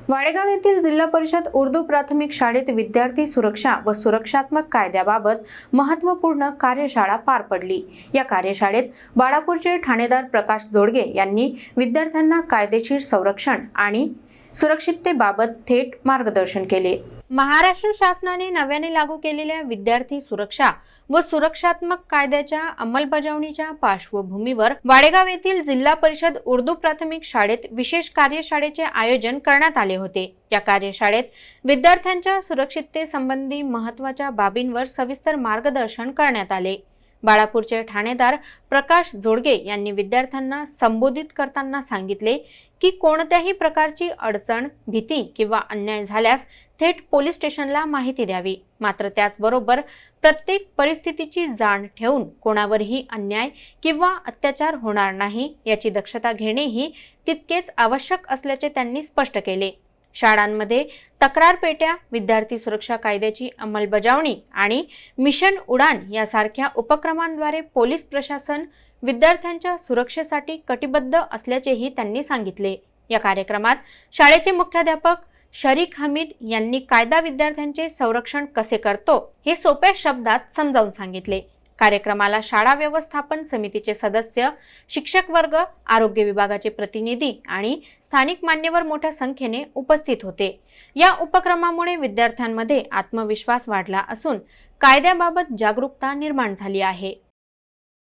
वाडेगाव येथील जिल्हा परिषद उर्दू प्राथमिक शाळेत विद्यार्थी सुरक्षा व सुरक्षात्मक कायद्याबाबत महत्त्वपूर्ण कार्यशाळा पार पडली। या कार्यशाळेत बाळापूरचे ठाणेदार प्रकाश जोडगे यांनी विद्यार्थ्यांना कायदेशीर संरक्षण आणि सुरक्षिततेबाबत थेट मार्गदर्शन केले। महाराष्ट्र शासनाने नव्याने लागू केलेल्या विद्यार्थी सुरक्षा व सुरक्षात्मक कायद्याच्या अंमलबजावणीच्या पार्श्वभूमीवर वाडेगाव येथील जिल्हा परिषद उर्दू प्राथमिक शाळेत विशेष कार्यशाळेचे आयोजन करण्यात आले होते। या कार्यशाळेत विद्यार्थ्यांच्या सुरक्षिततेसंबंधी महत्त्वाच्या बाबींवर सविस्तर मार्गदर्शन करण्यात आले। बाळापूरचे ठाणेदार प्रकाश जोडगे यांनी विद्यार्थ्यांना संबोधित करताना सांगितले की कोणत्याही प्रकारची अडचण, भीती किंवा अन्याय झाल्यास थेट पोलीस स्टेशनला माहिती द्यावी। मात्र त्याचबरोबर प्रत्येक परिस्थितीची जाण ठेवून कोणावरही अन्याय किंवा अत्याचार होणार नाही याची दक्षता घेणेही तितकेच आवश्यक असल्याचे त्यांनी स्पष्ट केले। शाळांमध्ये तक्रार पेट्या, विद्यार्थी सुरक्षा कायद्याची अंमलबजावणी आणि मिशन उडान यासारख्या उपक्रमांद्वारे पोलीस प्रशासन विद्यार्थ्यांच्या सुरक्षेसाठी कटिबद्ध असल्याचेही त्यांनी सांगितले। या कार्यक्रमात शाळेचे मुख्याध्यापक शरीक हमीद यांनी कायदा विद्यार्थ्यांचे संरक्षण कसे करतो हे सोप्या शब्दात समजावून सांगितले। कार्यक्रमाला शाळा व्यवस्थापन समितीचे सदस्य, शिक्षक वर्ग, आरोग्य विभागाचे प्रतिनिधी आणि स्थानिक मान्यवर मोठ्या संख्येने उपस्थित होते। या उपक्रमामुळे विद्यार्थ्यांमध्ये आत्मविश्वास वाढला असून कायद्याबाबत जागरूकता निर्माण झाली आहे।